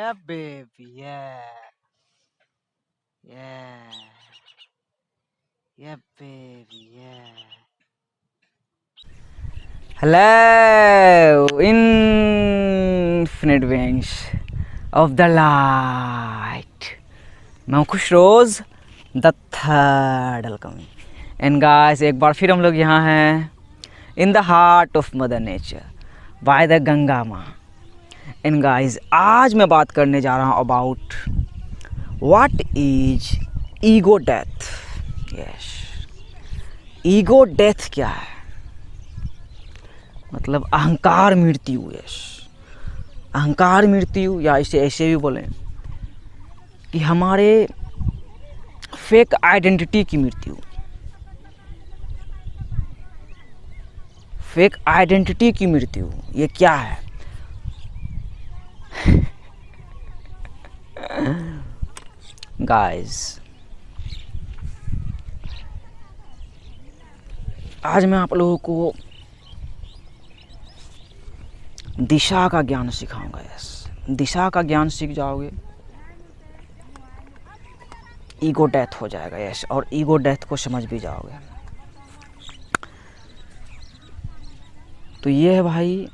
Yeah, baby. Yeah. Yeah. Yeah, baby. Yeah. Hello, infinite beings of the light. मैं हूँ खुश रोज the third welcoming and guys एक बार फिर हम लोग यहाँ हैं in the heart of mother nature by the Ganga माँ. एंड गाइस आज मैं बात करने जा रहा हूँ about what is ego death. Yes, ego death क्या है? मतलब अहंकार मृत्यु. यस, अहंकार मृत्यु, या इसे ऐसे भी बोलें कि हमारे फेक आइडेंटिटी की मृत्यु. फेक आइडेंटिटी की मृत्यु ये क्या है? गाइस, आज मैं आप लोगों को दिशा का ज्ञान सिखाऊंगा. यस, दिशा का ज्ञान सीख जाओगे, ईगो डेथ हो जाएगा. यस, और ईगो डेथ को समझ भी जाओगे. तो ये है भाई,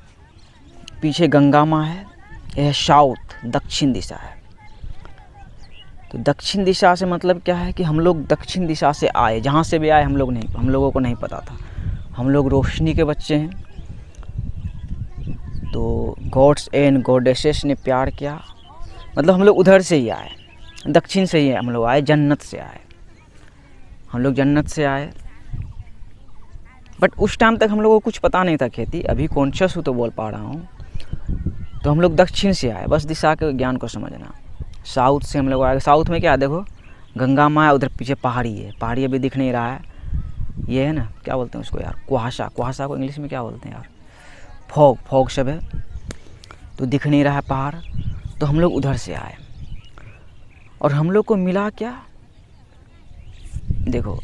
पीछे गंगा माँ है, यह है साउथ, दक्षिण दिशा है. तो दक्षिण दिशा से मतलब क्या है कि हम लोग दक्षिण दिशा से आए, जहाँ से भी आए हम लोगों को नहीं पता था. हम लोग रोशनी के बच्चे हैं. तो गॉड्स एंड गॉडेसेस ने प्यार किया, मतलब हम लोग उधर से ही आए, दक्षिण से ही हम लोग आए, जन्नत से आए. हम लोग जन्नत से आए, बट उस टाइम तक हम लोगों को कुछ पता नहीं था खेती. अभी कॉन्शियस हूँ तो बोल पा रहा हूँ. तो हम लोग दक्षिण से आए, बस दिशा के ज्ञान को समझना. साउथ से हम लोग आए. साउथ में क्या है, देखो गंगा माँ है, उधर पीछे पहाड़ी है. पहाड़ी अभी दिख नहीं रहा है. ये है ना, क्या बोलते हैं उसको यार, कुहासा. कुहासा को इंग्लिश में क्या बोलते हैं यार? फॉग. फॉग सब है, तो दिख नहीं रहा है पहाड़. तो हम लोग उधर से आए और हम लोग को मिला क्या, देखो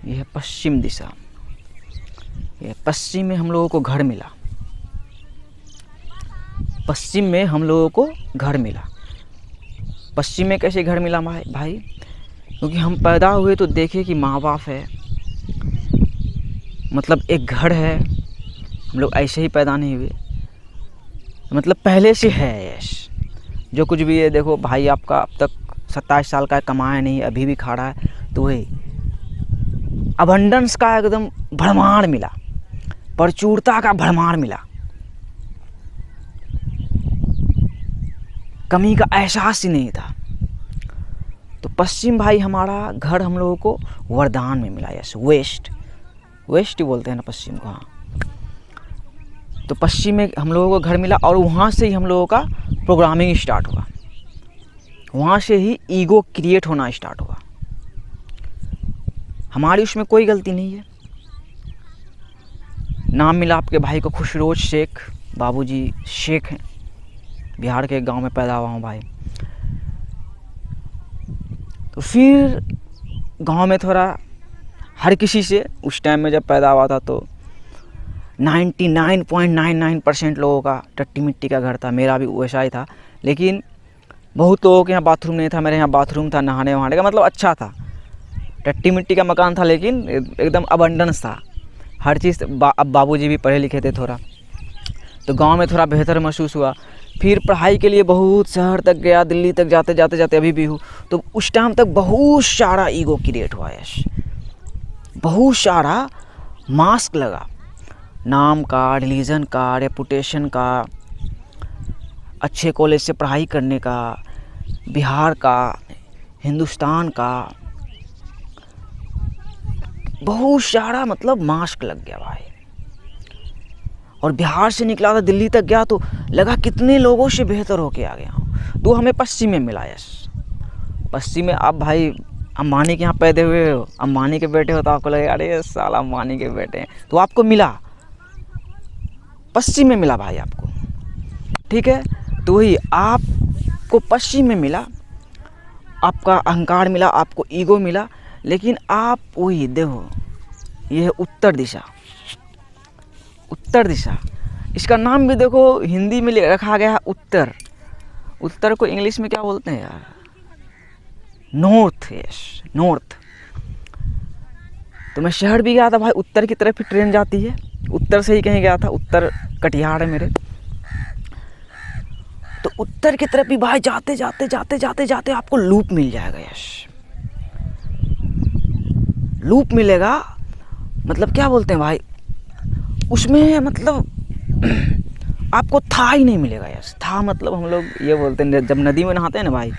ये है पश्चिम दिशा. ये पश्चिम में हम लोगों को घर मिला. पश्चिम में हम लोगों को घर मिला. पश्चिम में कैसे घर मिला भाई? क्योंकि हम पैदा हुए तो देखे कि माँ बाप है, मतलब एक घर है. हम लोग ऐसे ही पैदा नहीं हुए, मतलब पहले से है. यस, जो कुछ भी है, देखो भाई आपका अब तक 27 साल का कमाया नहीं, अभी भी खा रहा है. तो वही अबंडेंस का एकदम भरमार मिला, प्रचुरता का भरमार मिला, कमी का एहसास ही नहीं था. तो पश्चिम भाई हमारा घर हम लोगों को वरदान में मिला. यस, वेस्ट ही बोलते हैं ना पश्चिम को. हाँ, तो पश्चिम में हम लोगों को घर मिला और वहाँ से ही हम लोगों का प्रोग्रामिंग स्टार्ट हुआ. वहाँ से ही ईगो क्रिएट होना स्टार्ट हुआ. हमारी उसमें कोई गलती नहीं है. नाम मिला आपके भाई को खुशरोज शेख. बाबूजी शेख हैं, बिहार के एक गांव में पैदा हुआ हूँ भाई. तो फिर गांव में थोड़ा हर किसी से, उस टाइम में जब पैदा हुआ था तो 99.99% लोगों का टट्टी मिट्टी का घर था. मेरा भी वैसा ही था, लेकिन बहुत लोगों के यहाँ बाथरूम नहीं था. मेरे यहाँ बाथरूम था, नहाने वहाने का, मतलब अच्छा था. टट्टी मिट्टी का मकान था, लेकिन एकदम अबंडेंस था हर चीज़. अब बाबूजी भी पढ़े लिखे थे थोड़ा, तो गांव में थोड़ा बेहतर महसूस हुआ. फिर पढ़ाई के लिए बहुत शहर तक गया, दिल्ली तक जाते अभी भी हूँ. तो उस टाइम तक बहुत सारा ईगो क्रिएट हुआ. यस, बहुत सारा मास्क लगा, नाम का, रिलीजन का, रेपुटेशन का, अच्छे कॉलेज से पढ़ाई करने का, बिहार का, हिंदुस्तान का, बहुत सारा मतलब मास्क लग गया भाई. और बिहार से निकला था, दिल्ली तक गया तो लगा कितने लोगों से बेहतर होके आ गया हूँ. तो हमें पश्चिम में मिला. यस, पश्चिम में. आप भाई अंबानी के यहाँ पैदा हुए हो, अंबानी के बेटे हो, तो आपको लगेगा अरे साला अंबानी के बेटे हैं. तो आपको मिला पश्चिम में मिला भाई आपको, ठीक है. तो वही आपको पश्चिम में मिला, आपका अहंकार मिला, आपको ईगो मिला. लेकिन आप वही देखो, ये है उत्तर दिशा. उत्तर दिशा, इसका नाम भी देखो हिंदी में रखा गया है उत्तर. उत्तर को इंग्लिश में क्या बोलते हैं यार? नॉर्थ। Yes, north. तो मैं शहर भी गया था भाई, उत्तर की तरफ ही ट्रेन जाती है, उत्तर से ही कहीं गया था, उत्तर कटिहार है मेरे। तो उत्तर की तरफ भी भाई जाते जाते जाते जाते जाते आपको लूप मिल जाएगा। यस, लूप मिलेगा, मतलब क्या बोलते हैं भाई उसमें, मतलब आपको था ही नहीं मिलेगा। यस, था मतलब हम लोग ये बोलते हैं जब नदी में नहाते हैं ना भाई,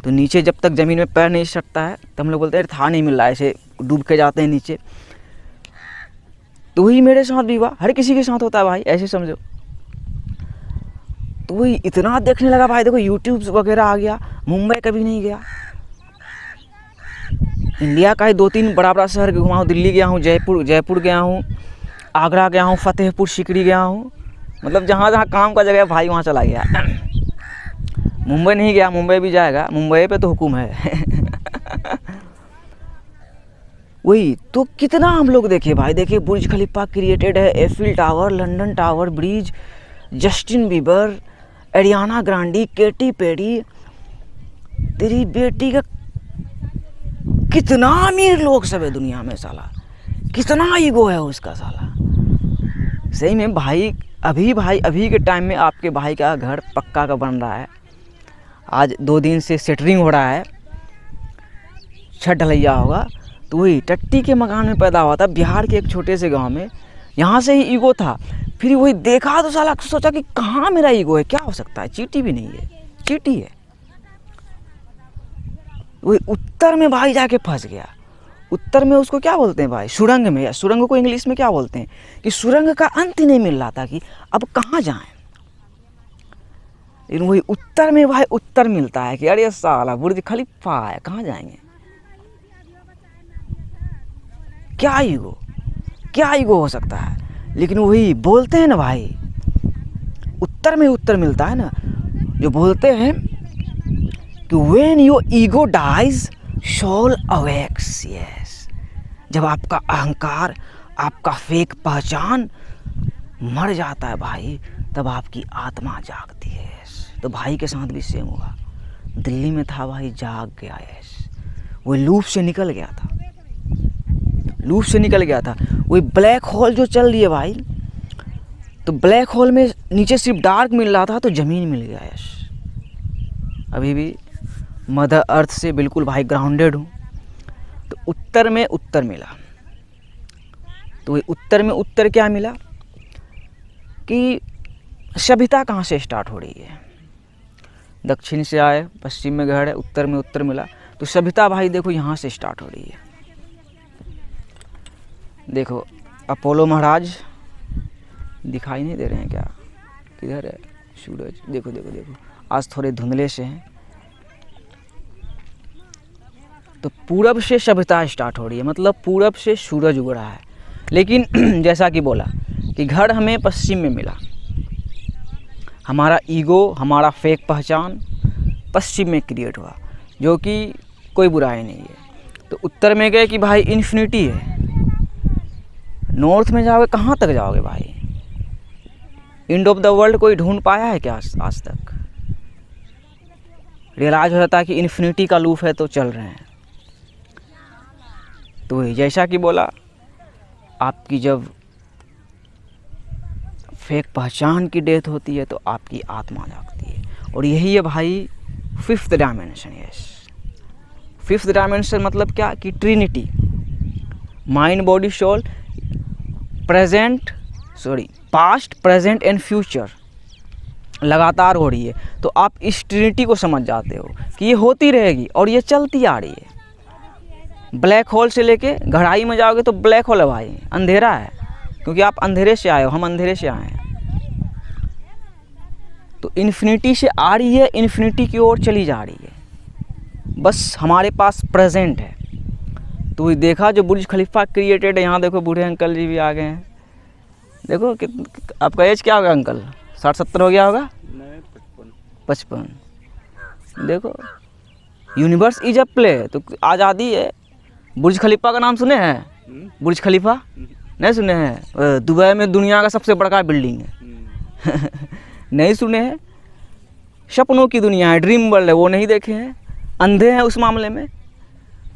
तो नीचे जब तक ज़मीन में पैर नहीं सटता है तो हम लोग बोलते हैं था नहीं मिल रहा है, ऐसे डूब के जाते हैं नीचे। तो वही मेरे साथ भी हुआ, हर किसी के साथ होता है भाई, ऐसे समझो। तो वही इतना देखने लगा भाई, देखो यूट्यूब वगैरह आ गया। मुंबई कभी नहीं गया, इंडिया का ही 2-3 बड़ा बड़ा शहर घुमा हूँ, दिल्ली गया हूँ, जयपुर गया हूँ, आगरा गया हूँ, फतेहपुर सिकरी गया हूँ, मतलब जहाँ जहाँ काम का जगह भाई वहाँ चला गया। मुंबई नहीं गया, मुंबई भी जाएगा, मुंबई पे तो हुक्म है। वही तो कितना हम लोग देखे भाई, देखिए बुर्ज खलीफा क्रिएटेड है, Eiffel Tower, London Tower Bridge, Justin Bieber, Ariana Grande, Katy Perry, तेरी बेटी का कितना अमीर लोग सब है दुनिया में साला, कितना ईगो है उसका साला। सही में भाई अभी के टाइम में आपके भाई का घर पक्का का बन रहा है, आज 2 दिन से सेटरिंग हो रहा है, छत ढलैया होगा। तो वही टट्टी के मकान में पैदा हुआ था, बिहार के एक छोटे से गांव में, यहाँ से ही ईगो था। फिर वही देखा तो साला सोचा कि कहाँ मेरा ईगो है, क्या हो सकता है, चींटी भी नहीं है, चींटी है। वही उत्तर में भाई जाके फंस गया। उत्तर में उसको क्या बोलते हैं भाई, सुरंग में, या सुरंग को इंग्लिश में क्या बोलते हैं, कि सुरंग का अंत ही नहीं मिल रहा था कि अब कहाँ जाएं। लेकिन वही उत्तर में भाई उत्तर मिलता है कि अरे साला बुर्ज खलीफा है, कहाँ जाएंगे। क्या ईगो हो सकता है। लेकिन वही बोलते हैं ना भाई, उत्तर में उत्तर मिलता है ना, जो बोलते हैं कि when your ego dies soul awakes। yes, जब आपका अहंकार, आपका फेक पहचान मर जाता है भाई, तब आपकी आत्मा जागती है। तो भाई के साथ भी सेम हुआ, दिल्ली में था भाई, जाग गया है, वो लूप से निकल गया था, वही ब्लैक होल जो चल रही है भाई, तो ब्लैक होल में नीचे सिर्फ डार्क मिल रहा था, तो ज़मीन मिल गया है। अभी भी मदर अर्थ से बिल्कुल भाई ग्राउंडेड हूँ। तो उत्तर में उत्तर मिला, तो वही उत्तर में उत्तर क्या मिला कि सभ्यता कहाँ से स्टार्ट हो रही है। दक्षिण से आए, पश्चिम में घर है, उत्तर में उत्तर मिला, तो सभ्यता भाई देखो यहाँ से स्टार्ट हो रही है। देखो अपोलो महाराज दिखाई नहीं दे रहे हैं क्या, किधर है सूरज, देखो देखो देखो, आज थोड़े धुंधले से हैं। तो पूरब से सभ्यता स्टार्ट हो रही है, मतलब पूरब से सूरज उग रहा है। लेकिन जैसा कि बोला कि घर हमें पश्चिम में मिला, हमारा ईगो, हमारा फेक पहचान पश्चिम में क्रिएट हुआ, जो कि कोई बुराई नहीं है। तो उत्तर में गए कि भाई इन्फिनिटी है, नॉर्थ में जाओगे कहाँ तक जाओगे भाई, एंड ऑफ द वर्ल्ड कोई ढूंढ पाया है क्या आज तक। रियलाइज हो जाता है कि इन्फिनिटी का लूप है, तो चल रहे हैं। तो जैसा कि बोला, आपकी जब फेक पहचान की डेथ होती है तो आपकी आत्मा जागती है, और यही है भाई 5th dimension. Yes, 5th dimension मतलब क्या कि trinity, mind body soul, past present and future लगातार हो रही है। तो आप इस ट्रिनिटी को समझ जाते हो कि ये होती रहेगी और ये चलती आ रही है। ब्लैक होल से लेके गहराई में जाओगे तो ब्लैक होल है भाई, अंधेरा है, क्योंकि आप अंधेरे से आए हो, हम अंधेरे से आए हैं। तो इन्फिनिटी से आ रही है, इन्फिनिटी की ओर चली जा रही है, बस हमारे पास प्रेजेंट है। तो देखा जो बुर्ज खलीफा क्रिएटेड है, यहाँ देखो बूढ़े अंकल जी भी आ गए हैं। देखो कि आपका एज क्या होगा अंकल, 60-70 हो गया होगा? नहीं, 55। देखो यूनिवर्स इज अ प्ले, तो आज़ादी है। बुर्ज खलीफा का नाम सुने हैं? बुर्ज खलीफा नहीं सुने हैं? दुबई में दुनिया का सबसे बड़ा बिल्डिंग है। नहीं सुने हैं? सपनों की दुनिया है, ड्रीम वर्ल्ड है, वो नहीं देखे हैं, अंधे हैं उस मामले में।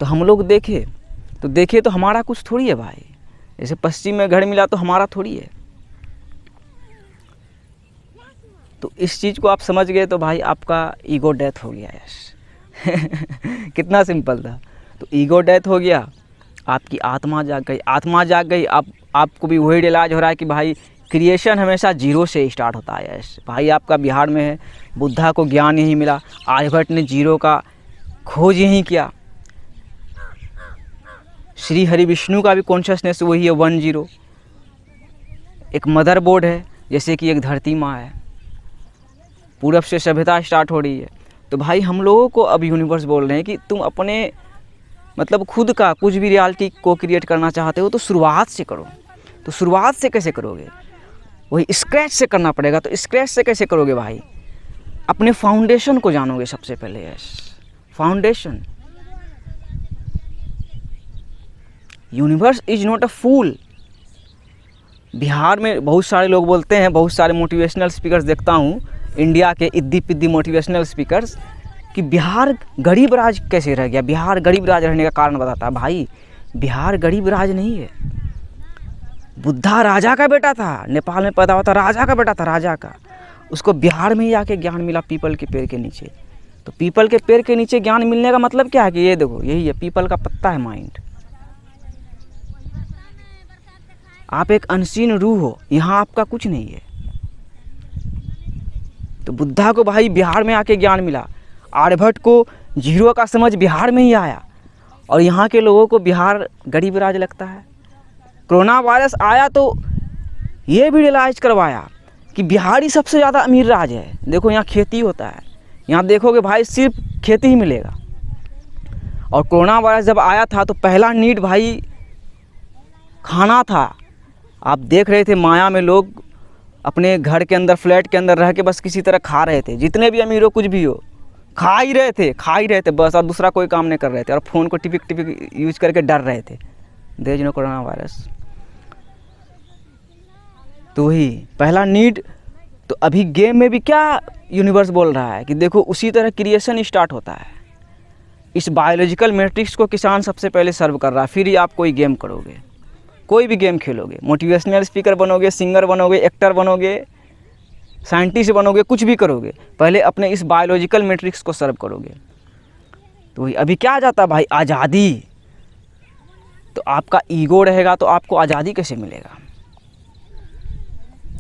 तो हम लोग देखे तो हमारा कुछ थोड़ी है भाई। जैसे पश्चिम में घर मिला तो हमारा थोड़ी है। तो इस चीज़ को आप समझ गए तो भाई आपका ईगो डेथ हो गया। यस कितना सिंपल था। तो ईगो डेथ हो गया, आपकी आत्मा जाग गई। आत्मा जाग गई, आपको भी वही रियलाइज हो रहा है कि भाई क्रिएशन हमेशा जीरो से स्टार्ट होता है। यस भाई, आपका बिहार में है, बुद्धा को ज्ञान यही मिला, आर्यभट्ट ने जीरो का खोज यही किया, श्री हरि विष्णु का भी कॉन्शियसनेस वही है 10। एक मदर बोर्ड है, जैसे कि एक धरती माँ है, पूरब से सभ्यता स्टार्ट हो रही है। तो भाई हम लोगों को अब यूनिवर्स बोल रहे हैं कि तुम अपने मतलब खुद का कुछ भी रियलिटी को क्रिएट करना चाहते हो तो शुरुआत से करो। तो शुरुआत से कैसे करोगे? वही स्क्रैच से करना पड़ेगा। तो स्क्रैच से कैसे करोगे भाई? अपने फाउंडेशन को जानोगे सबसे पहले। Yes, foundation. Universe is not a fool. Bihar में बहुत सारे लोग बोलते हैं, बहुत सारे मोटिवेशनल स्पीकर्स देखता हूँ, इंडिया के इद्दी पिद्दी मोटिवेशनल स्पीकर्स, कि बिहार गरीब राज कैसे रह गया। बिहार गरीब राज रहने का कारण बताता है। भाई बिहार गरीब राज नहीं है। बुद्धा राजा का बेटा था, नेपाल में पैदा हुआ था, राजा का बेटा था, राजा का। उसको बिहार में ही आके ज्ञान मिला पीपल के पेड़ के नीचे। तो पीपल के पेड़ के नीचे ज्ञान मिलने का मतलब क्या है कि ये देखो, यही है, पीपल का पत्ता है माइंड। आप एक अनसीन रूह हो, यहाँ आपका कुछ नहीं है। तो बुद्धा को भाई बिहार में आके ज्ञान मिला, आर्यभट्ट को जीरो का समझ बिहार में ही आया, और यहाँ के लोगों को बिहार गरीब राज लगता है। कोरोना वायरस आया तो ये भी रियलाइज करवाया कि बिहार ही सबसे ज़्यादा अमीर राज है। देखो यहाँ खेती होता है, यहाँ देखोगे भाई सिर्फ खेती ही मिलेगा। और कोरोना वायरस जब आया था तो पहला नीड भाई खाना था। आप देख रहे थे माया में लोग अपने घर के अंदर, फ्लैट के अंदर रह के बस किसी तरह खा रहे थे। जितने भी अमीर हो, कुछ भी हो, खा ही रहे थे बस, और दूसरा कोई काम नहीं कर रहे थे, और फ़ोन को टिपिक यूज करके डर रहे थे। There is no coronavirus. तो वही पहला नीड। तो अभी गेम में भी क्या यूनिवर्स बोल रहा है कि देखो उसी तरह क्रिएशन स्टार्ट होता है। इस बायोलॉजिकल मैट्रिक्स को किसान सबसे पहले सर्व कर रहा है, फिर ही आप कोई गेम करोगे, कोई भी गेम खेलोगे, मोटिवेशनल स्पीकर बनोगे, सिंगर बनोगे, एक्टर बनोगे, साइंटिस्ट बनोगे, कुछ भी करोगे, पहले अपने इस बायोलॉजिकल मैट्रिक्स को सर्व करोगे। तो वही अभी क्या आ जाता भाई? आज़ादी। तो आपका ईगो रहेगा तो आपको आज़ादी कैसे मिलेगा?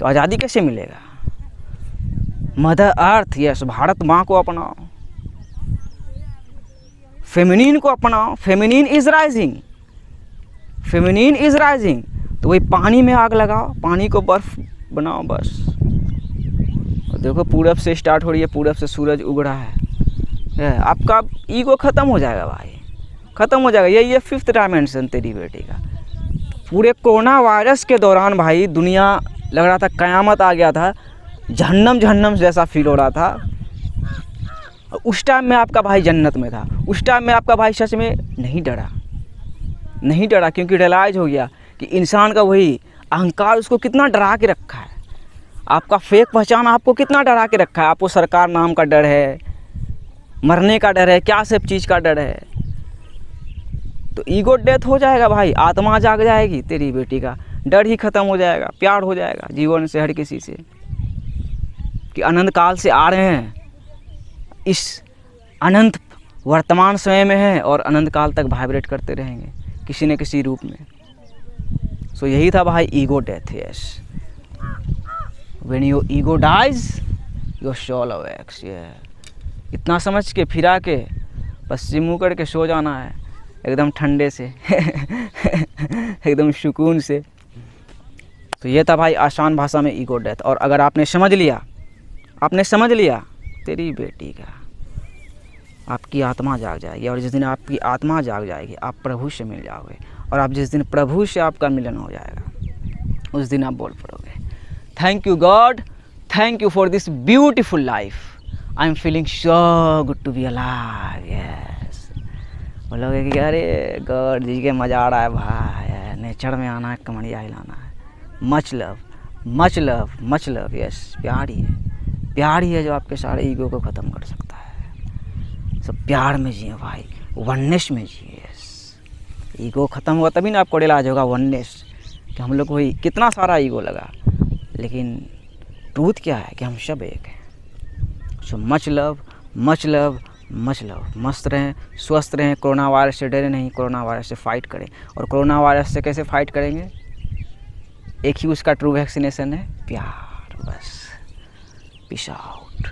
तो आज़ादी कैसे मिलेगा? मदर अर्थ, यस, भारत माँ को अपनाओ, फेमिनिन को अपनाओ। Feminine is rising, feminine is rising. तो वही पानी में आग लगाओ, पानी को बर्फ बनाओ बस। और देखो पूरब से स्टार्ट हो रही है, पूरब से सूरज उग रहा है। आपका ईगो ख़त्म हो जाएगा भाई, ख़त्म हो जाएगा। ये 5th डायमेंशन तेरी बेटी का। पूरे कोरोना वायरस के दौरान भाई दुनिया लग रहा था क़यामत आ गया था, जहन्नम जैसा फील हो रहा था। उस टाइम में आपका भाई जन्नत में था। उस टाइम में आपका भाई सच में नहीं डरा, क्योंकि रियलाइज हो गया कि इंसान का वही अहंकार उसको कितना डरा के रखा है। आपका फेक पहचान आपको कितना डरा के रखा है। आपको सरकार नाम का डर है, मरने का डर है, क्या सब चीज़ का डर है। तो ईगो डेथ हो जाएगा भाई, आत्मा जाग जाएगी तेरी बेटी का, डर ही ख़त्म हो जाएगा, प्यार हो जाएगा जीवन से, हर किसी से, कि अनंत काल से आ रहे हैं, इस अनंत वर्तमान समय में है और अनंत काल तक वाइब्रेट करते रहेंगे किसी न किसी रूप में। सो यही था भाई ego death. Yes, when your ego dies your soul awakes. इतना समझ के फिरा के पश्चिम मुँह करके सो जाना है एकदम ठंडे से एकदम सुकून से। तो ये था भाई आसान भाषा में ईगो डेथ। और अगर आपने समझ लिया तेरी बेटी का, आपकी आत्मा जाग जाएगी। और जिस दिन आपकी आत्मा जाग जाएगी आप प्रभु से मिल जाओगे। और आप जिस दिन प्रभु से आपका मिलन हो जाएगा उस दिन आप बोल पड़ोगे, thank you God, thank you for this beautiful life, I am feeling so good to be alive. Yes, बोलोगे कि अरे गॉड जी के मज़ा आ रहा है भाई, नेचर में आना है, कमरिया हिलाना है। Much love, much love, much love. Yes, प्यार ही है। प्यार ही है जो आपके सारे ईगो को ख़त्म कर सकता है। सब प्यार में जिए भाई, वननेस में जिए। ईगो ख़त्म हुआ तभी ना आपको रियलाइज होगा वननेस, कि हम लोग को ही कितना सारा ईगो लगा, लेकिन ट्रूथ क्या है कि हम सब एक हैं। So much love, much love, much love. मस्त रहें, स्वस्थ रहें, कोरोना वायरस से डरे नहीं, कोरोना वायरस से फ़ाइट करें। और कोरोना वायरस से कैसे फ़ाइट करेंगे? एक ही उसका ट्रू वैक्सीनेशन है, प्यार। बस, पीस आउट।